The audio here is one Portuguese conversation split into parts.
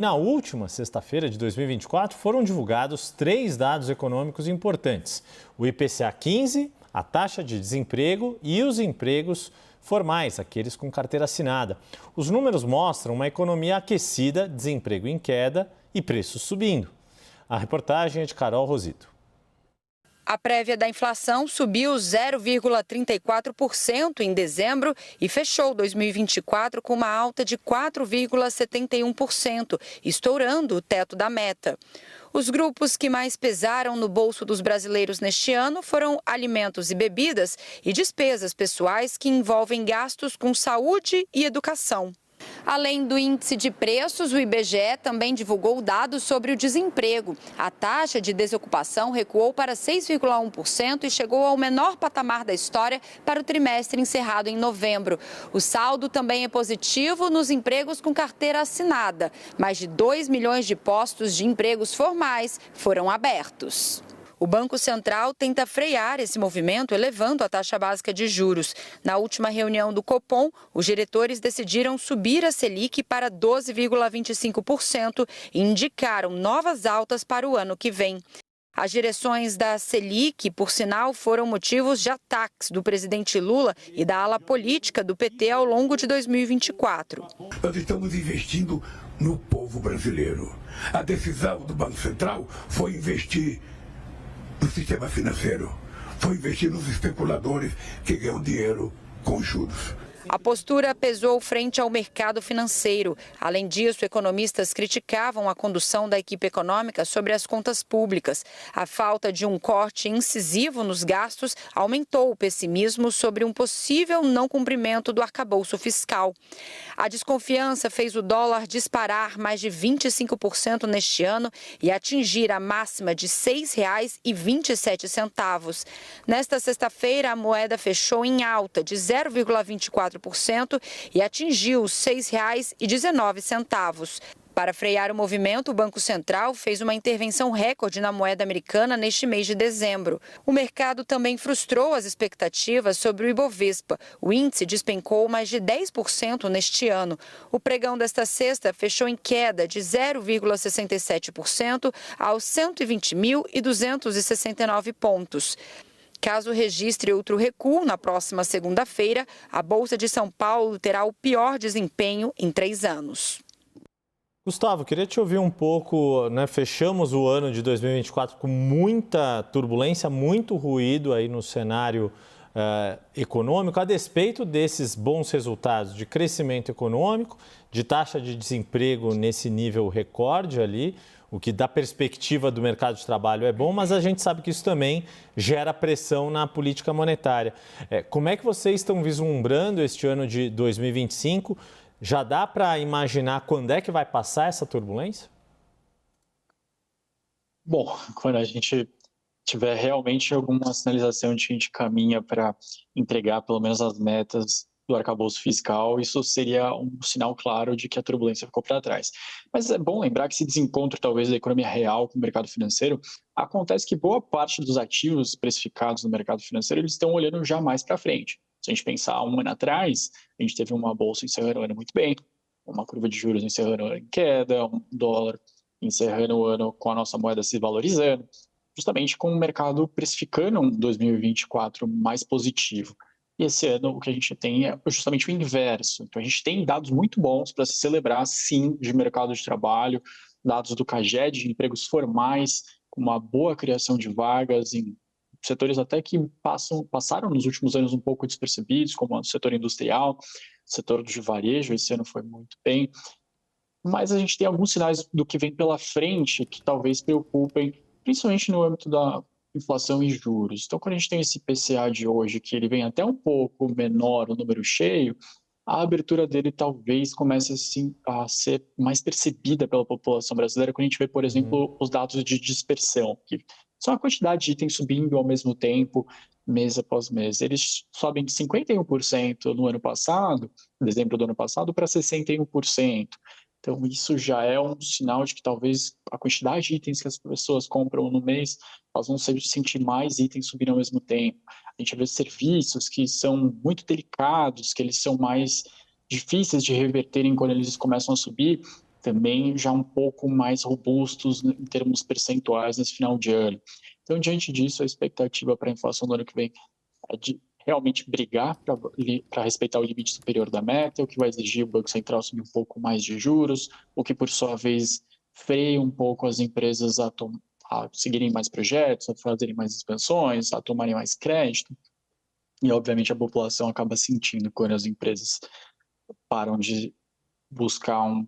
Na última sexta-feira de 2024, foram divulgados 3 dados econômicos importantes: o IPCA 15, a taxa de desemprego e os empregos formais, aqueles com carteira assinada. Os números mostram uma economia aquecida, desemprego em queda e preços subindo. A reportagem é de Carol Rosito. A prévia da inflação subiu 0,34% em dezembro e fechou 2024 com uma alta de 4,71%, estourando o teto da meta. Os grupos que mais pesaram no bolso dos brasileiros neste ano foram alimentos e bebidas e despesas pessoais que envolvem gastos com saúde e educação. Além do índice de preços, o IBGE também divulgou dados sobre o desemprego. A taxa de desocupação recuou para 6,1% e chegou ao menor patamar da história para o trimestre encerrado em novembro. O saldo também é positivo nos empregos com carteira assinada. Mais de 2 milhões de postos de empregos formais foram abertos. O Banco Central tenta frear esse movimento, elevando a taxa básica de juros. Na última reunião do Copom, os diretores decidiram subir a Selic para 12,25% e indicaram novas altas para o ano que vem. As direções da Selic, por sinal, foram motivos de ataques do presidente Lula e da ala política do PT ao longo de 2024. Nós estamos investindo no povo brasileiro. A decisão do Banco Central foi investir no sistema financeiro, foi investir nos especuladores que ganham dinheiro com juros. A postura pesou frente ao mercado financeiro. Além disso, economistas criticavam a condução da equipe econômica sobre as contas públicas. A falta de um corte incisivo nos gastos aumentou o pessimismo sobre um possível não cumprimento do arcabouço fiscal. A desconfiança fez o dólar disparar mais de 25% neste ano e atingir a máxima de R$ 6,27. Nesta sexta-feira, a moeda fechou em alta de 0,24% e atingiu os R$ 6,19. Para frear o movimento, o Banco Central fez uma intervenção recorde na moeda americana neste mês de dezembro. O mercado também frustrou as expectativas sobre o Ibovespa. O índice despencou mais de 10% neste ano. O pregão desta sexta fechou em queda de 0,67% aos 120.269 pontos. Caso registre outro recuo na próxima segunda-feira, a Bolsa de São Paulo terá o pior desempenho em 3 anos. Gustavo, queria te ouvir um pouco, né? Fechamos o ano de 2024 com muita turbulência, muito ruído aí no cenário econômico, a despeito desses bons resultados de crescimento econômico, de taxa de desemprego nesse nível recorde ali, o que da perspectiva do mercado de trabalho é bom, mas a gente sabe que isso também gera pressão na política monetária. Como é que vocês estão vislumbrando este ano de 2025? Já dá para imaginar quando é que vai passar essa turbulência? Bom, quando a gente tiver realmente alguma sinalização de que a gente caminha para entregar pelo menos as metas do arcabouço fiscal, isso seria um sinal claro de que a turbulência ficou para trás. Mas é bom lembrar que esse desencontro, talvez, da economia real com o mercado financeiro, acontece que boa parte dos ativos precificados no mercado financeiro, eles estão olhando já mais para frente. Se a gente pensar um ano atrás, a gente teve uma bolsa encerrando o ano muito bem, uma curva de juros encerrando o ano em queda, um dólar encerrando o ano com a nossa moeda se valorizando, justamente com o mercado precificando um 2024 mais positivo. E esse ano o que a gente tem é justamente o inverso. Então a gente tem dados muito bons para se celebrar, sim, de mercado de trabalho, dados do CAGED de empregos formais, com uma boa criação de vagas em setores até que passaram nos últimos anos um pouco despercebidos, como o setor industrial, o setor de varejo, esse ano foi muito bem. Mas a gente tem alguns sinais do que vem pela frente que talvez preocupem, principalmente no âmbito da inflação e juros. Então, quando a gente tem esse IPCA de hoje, que ele vem até um pouco menor, o número cheio, a abertura dele talvez comece assim, a ser mais percebida pela população brasileira quando a gente vê, por exemplo, os dados de dispersão, que são a quantidade de itens subindo ao mesmo tempo, mês após mês. Eles sobem de 51% no ano passado, em dezembro do ano passado, para 61%. Então, isso já é um sinal de que talvez a quantidade de itens que as pessoas compram no mês, elas vão sentir mais itens subindo ao mesmo tempo. A gente vê serviços que são muito delicados, que eles são mais difíceis de reverterem quando eles começam a subir. também já um pouco mais robustos em termos percentuais nesse final de ano. Então, diante disso, a expectativa para a inflação do ano que vem é de realmente brigar para respeitar o limite superior da meta, o que vai exigir o Banco Central subir um pouco mais de juros, o que, por sua vez, freia um pouco as empresas a seguirem mais projetos, a fazerem mais expansões, a tomarem mais crédito. E, obviamente, a população acaba sentindo quando as empresas param de buscar um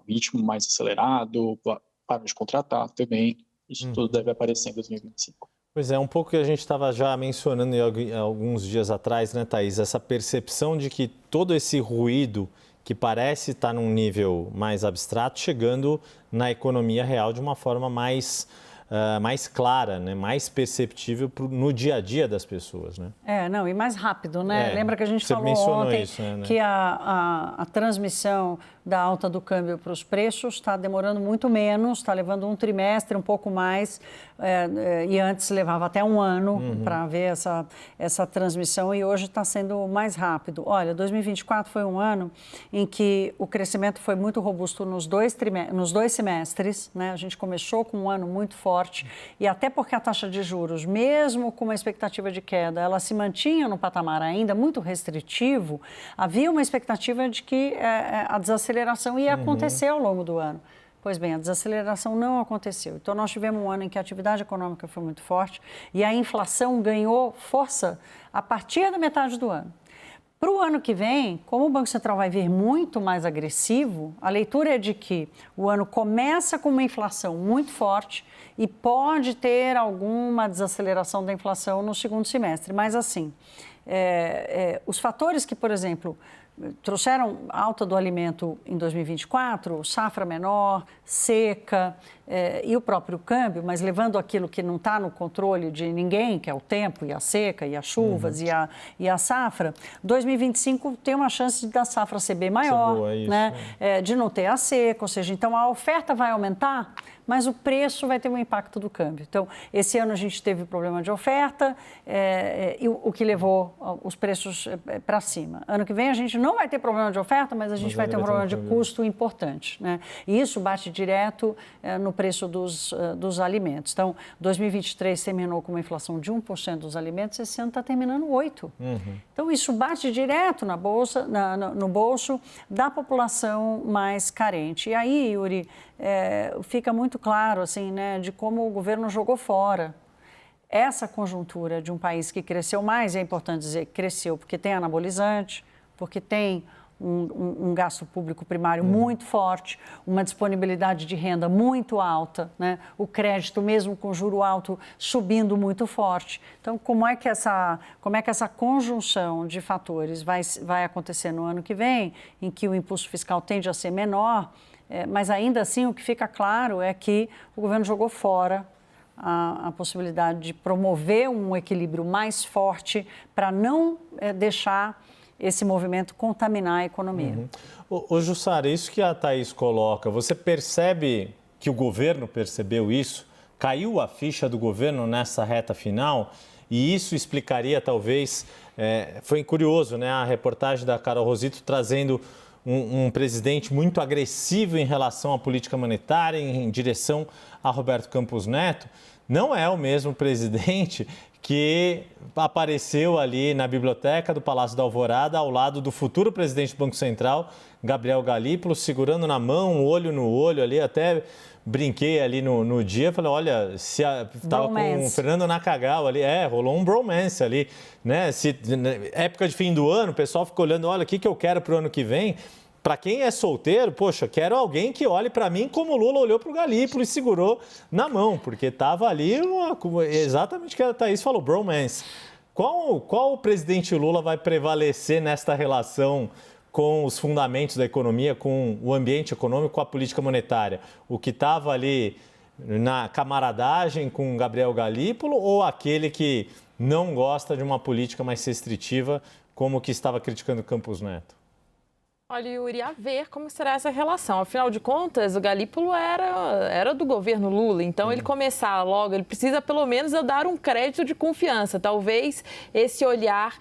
ritmo mais acelerado, param de contratar também. Isso tudo deve aparecer em 2025. Pois é, um pouco que a gente estava já mencionando alguns dias atrás, né, Thaís? Essa percepção de que todo esse ruído que parece estar num nível mais abstrato, chegando na economia real de uma forma mais clara, né? Mais perceptível no dia a dia das pessoas, né? E mais rápido, né? Lembra que a gente falou ontem isso, né? que a transmissão da alta do câmbio para os preços está demorando muito menos, está levando um trimestre, um pouco mais, e antes levava até um ano para ver essa transmissão, e hoje está sendo mais rápido. Olha, 2024 foi um ano em que o crescimento foi muito robusto nos dois semestres, né? A gente começou com um ano muito forte, e até porque a taxa de juros, mesmo com uma expectativa de queda, ela se mantinha no patamar ainda muito restritivo, havia uma expectativa de que a desaceleração ia acontecer ao longo do ano. Pois bem, a desaceleração não aconteceu. Então, nós tivemos um ano em que a atividade econômica foi muito forte e a inflação ganhou força a partir da metade do ano. Para o ano que vem, como o Banco Central vai vir muito mais agressivo, a leitura é de que o ano começa com uma inflação muito forte e pode ter alguma desaceleração da inflação no segundo semestre. Mas, assim, os fatores que, por exemplo, trouxeram alta do alimento em 2024, safra menor, seca e o próprio câmbio, mas levando aquilo que não está no controle de ninguém, que é o tempo e a seca e as chuvas e a safra, 2025 tem uma chance da safra ser bem maior, né? De não ter a seca, ou seja, então a oferta vai aumentar, mas o preço vai ter um impacto do câmbio. Então, esse ano a gente teve problema de oferta, o que levou os preços para cima. Ano que vem a gente não vai ter problema de oferta, mas a gente vai ter um problema de custo importante, né? E isso bate direto no preço dos alimentos. Então, 2023 terminou com uma inflação de 1% dos alimentos, esse ano está terminando 8%. Então, isso bate direto na bolsa, no bolso da população mais carente. E aí, Yuri, fica muito claro, assim, né, de como o governo jogou fora essa conjuntura de um país que cresceu mais, e é importante dizer que cresceu porque tem anabolizante, porque tem um gasto público primário muito forte, uma disponibilidade de renda muito alta, né? O crédito, mesmo com juro alto, subindo muito forte. Então, como é que essa conjunção de fatores vai acontecer no ano que vem, em que o impulso fiscal tende a ser menor, mas ainda assim o que fica claro é que o governo jogou fora a possibilidade de promover um equilíbrio mais forte para não deixar esse movimento contaminar a economia. Ô Jussara, isso que a Thaís coloca, você percebe que o governo percebeu isso? Caiu a ficha do governo nessa reta final? E isso explicaria, talvez, foi curioso, né? A reportagem da Carol Rosito trazendo um presidente muito agressivo em relação à política monetária, em direção a Roberto Campos Neto. Não é o mesmo presidente que apareceu ali na biblioteca do Palácio da Alvorada, ao lado do futuro presidente do Banco Central, Gabriel Galípolo, segurando na mão, olho no olho ali, até brinquei ali no dia, falei, olha, se estava com o Fernando Nakagawa ali, rolou um bromance ali, né? Época de fim do ano, o pessoal fica olhando, olha, o que eu quero para o ano que vem? Para quem é solteiro, poxa, quero alguém que olhe para mim como o Lula olhou para o Galípolo e segurou na mão, porque estava ali exatamente o que a Thaís falou, bromance. Qual o presidente Lula vai prevalecer nesta relação com os fundamentos da economia, com o ambiente econômico, com a política monetária? O que estava ali na camaradagem com Gabriel Galípolo ou aquele que não gosta de uma política mais restritiva, como o que estava criticando Campos Neto? Olha, Yuri, a ver como será essa relação. Afinal de contas, o Galípolo era do governo Lula, então ele começar logo, ele precisa pelo menos eu dar um crédito de confiança. Talvez esse olhar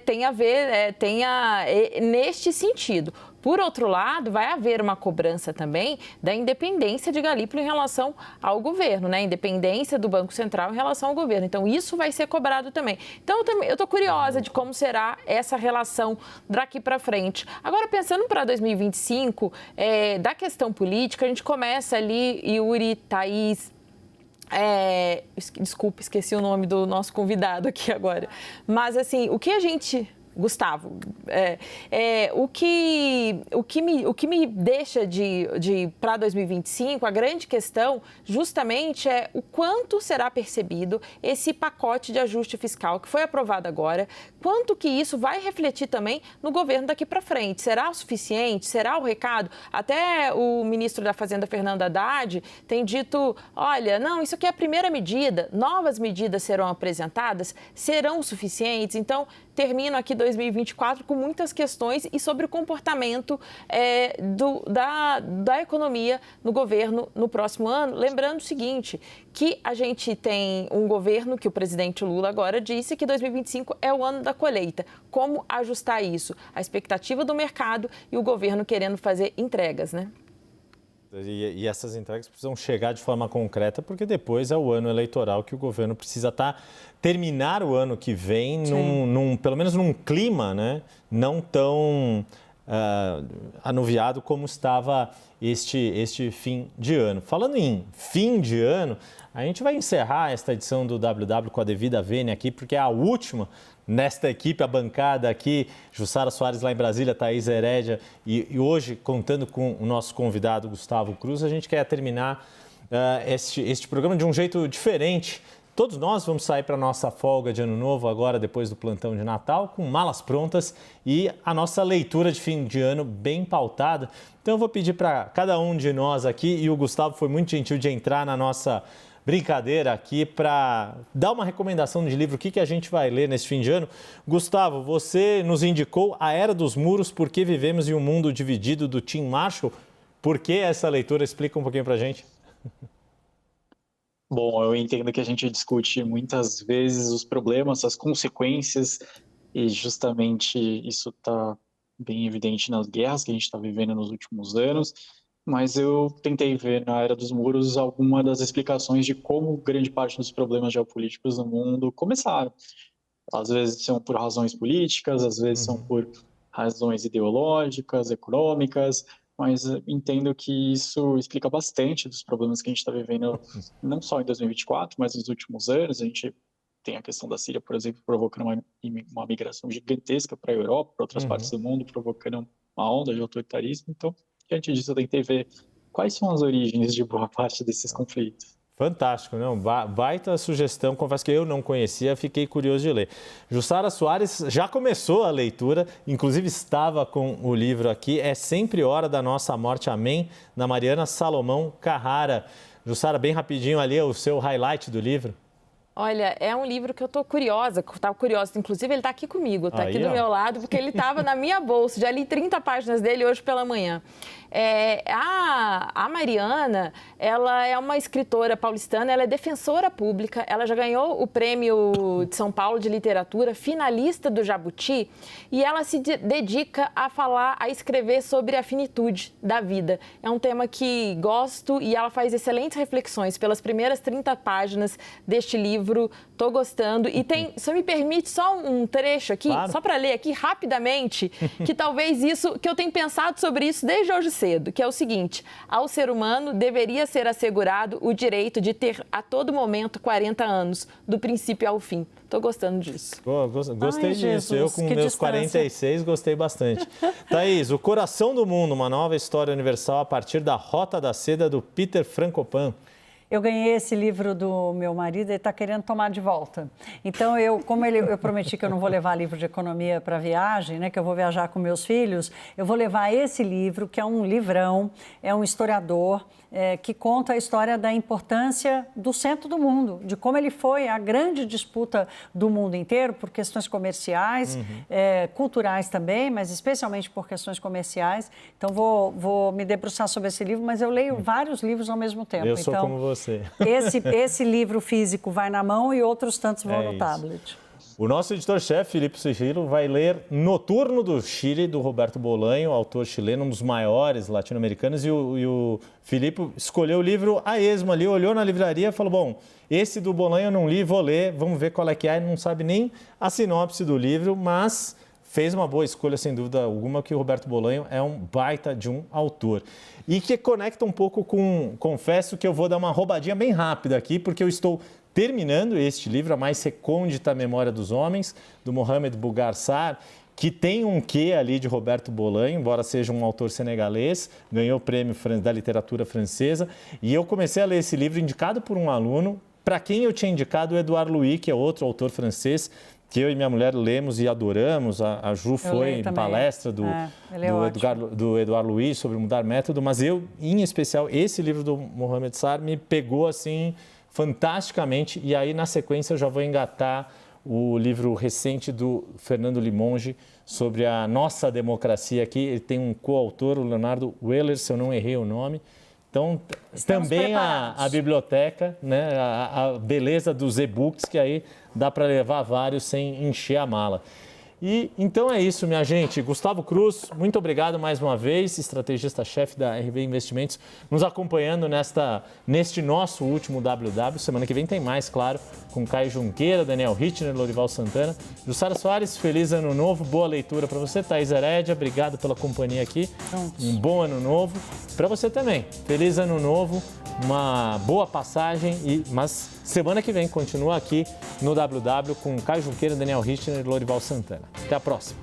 tenha neste sentido. Por outro lado, vai haver uma cobrança também da independência de Galípolo em relação ao governo, né? Independência do Banco Central em relação ao governo. Então, isso vai ser cobrado também. Então, eu estou curiosa de como será essa relação daqui para frente. Agora, pensando para 2025, da questão política, a gente começa ali, Yuri, Thaís, desculpa, esqueci o nome do nosso convidado aqui agora. Mas, assim, o que a gente... Gustavo, o que me deixa para 2025, a grande questão justamente é o quanto será percebido esse pacote de ajuste fiscal que foi aprovado agora, quanto que isso vai refletir também no governo daqui para frente. Será o suficiente? Será o recado? Até o ministro da Fazenda, Fernando Haddad, tem dito, olha, não, isso aqui é a primeira medida, novas medidas serão apresentadas, serão suficientes, então termino aqui 2024 com muitas questões e sobre o comportamento da economia no governo no próximo ano. Lembrando o seguinte, que a gente tem um governo que o presidente Lula agora disse que 2025 é o ano da colheita. Como ajustar isso? A expectativa do mercado e o governo querendo fazer entregas, né? E essas entregas precisam chegar de forma concreta, porque depois é o ano eleitoral que o governo precisa terminar o ano que vem, pelo menos num clima, né, não tão anuviado como estava este fim de ano. Falando em fim de ano, a gente vai encerrar esta edição do WW com a devida vênia aqui, porque é a última nesta equipe, a bancada aqui, Jussara Soares lá em Brasília, Thaís Herédia, e hoje, contando com o nosso convidado Gustavo Cruz, a gente quer terminar este programa de um jeito diferente. Todos nós vamos sair para a nossa folga de Ano Novo agora, depois do plantão de Natal, com malas prontas e a nossa leitura de fim de ano bem pautada. Então eu vou pedir para cada um de nós aqui, e o Gustavo foi muito gentil de entrar na nossa brincadeira aqui para dar uma recomendação de livro, o que a gente vai ler nesse fim de ano. Gustavo, você nos indicou A Era dos Muros, Por que Vivemos em um Mundo Dividido, do Tim Marshall. Por que essa leitura? Explica um pouquinho para a gente. Bom, eu entendo que a gente discute muitas vezes os problemas, as consequências, e justamente isso está bem evidente nas guerras que a gente está vivendo nos últimos anos. Mas eu tentei ver na Era dos Muros alguma das explicações de como grande parte dos problemas geopolíticos no mundo começaram. Às vezes são por razões políticas, às vezes são por razões ideológicas, econômicas, mas entendo que isso explica bastante dos problemas que a gente está vivendo, não só em 2024, mas nos últimos anos. A gente tem a questão da Síria, por exemplo, provocando uma migração gigantesca para a Europa, para outras partes do mundo, provocando uma onda de autoritarismo. Então, diante disso, eu tentei ver quais são as origens de boa parte desses conflitos. Fantástico, não? Baita sugestão, confesso que eu não conhecia, fiquei curioso de ler. Jussara Soares já começou a leitura, inclusive estava com o livro aqui, É Sempre Hora da Nossa Morte, Amém, da Mariana Salomão Carrara. Jussara, bem rapidinho ali, o seu highlight do livro. Olha, é um livro que eu estou curiosa, inclusive ele está aqui comigo, está aqui do meu lado, porque ele estava na minha bolsa, já li 30 páginas dele hoje pela manhã. A Mariana, ela é uma escritora paulistana, ela é defensora pública, ela já ganhou o Prêmio de São Paulo de Literatura, finalista do Jabuti, e ela se dedica a escrever sobre a finitude da vida. É um tema que gosto e ela faz excelentes reflexões pelas primeiras 30 páginas deste livro. Estou gostando. E tem, se me permite, só um trecho aqui, claro, só para ler aqui rapidamente, que talvez que eu tenho pensado sobre isso desde hoje cedo, que é o seguinte: ao ser humano deveria ser assegurado o direito de ter a todo momento 40 anos, do princípio ao fim. Estou gostando disso. Gostei disso. Jesus, eu com meus distância. 46 gostei bastante. Thaís, O Coração do Mundo, uma nova história universal a partir da Rota da Seda, do Peter Frankopan. Eu ganhei esse livro do meu marido e está querendo tomar de volta. Então, eu prometi que eu não vou levar livro de economia para viagem, né, que eu vou viajar com meus filhos, eu vou levar esse livro, que é um livrão, é um historiador, que conta a história da importância do centro do mundo, de como ele foi a grande disputa do mundo inteiro por questões comerciais, culturais também, mas especialmente por questões comerciais. Então, vou me debruçar sobre esse livro, mas eu leio vários livros ao mesmo tempo. Eu sou como você. Esse livro físico vai na mão e outros tantos vão no tablet. O nosso editor-chefe, Filipe Sigilo, vai ler Noturno do Chile, do Roberto Bolanho, autor chileno, um dos maiores latino-americanos. E o Filipe escolheu o livro a esmo ali, olhou na livraria e falou, bom, esse do Bolanho eu não li, vou ler, vamos ver qual é que é. Ele não sabe nem a sinopse do livro, mas fez uma boa escolha, sem dúvida alguma, que o Roberto Bolanho é um baita de um autor. E que conecta um pouco com... Confesso que eu vou dar uma roubadinha bem rápida aqui, porque eu estou terminando este livro, A Mais Recôndita Memória dos Homens, do Mohamed Bougarsar, que tem um quê ali de Roberto Bolanho, embora seja um autor senegalês, ganhou o prêmio da literatura francesa. E eu comecei a ler esse livro indicado por um aluno, para quem eu tinha indicado o Edouard Louis, que é outro autor francês, que eu e minha mulher lemos e adoramos. A Ju foi em palestra do Edouard Louis sobre Mudar Método, mas eu, em especial, esse livro do Mohamed Sar me pegou assim fantasticamente, e aí na sequência eu já vou engatar o livro recente do Fernando Limonge sobre a nossa democracia aqui. Ele tem um coautor, o Leonardo Weller, se eu não errei o nome. Então, estamos também a biblioteca, né, a beleza dos e-books, que aí dá para levar vários sem encher a mala. E então é isso, minha gente. Gustavo Cruz, muito obrigado mais uma vez, estrategista-chefe da RB Investimentos, nos acompanhando neste nosso último WW. Semana que vem tem mais, claro, com Caio Junqueira, Daniel Hittner, Lorival Santana. Jussara Soares, feliz ano novo, boa leitura para você. Thaís Herédia, obrigado pela companhia aqui. Um bom ano novo. Para você também, feliz ano novo, uma boa passagem, mas semana que vem continua aqui no WW com Caio Junqueira, Daniel Hittner e Lorival Santana. Até a próxima.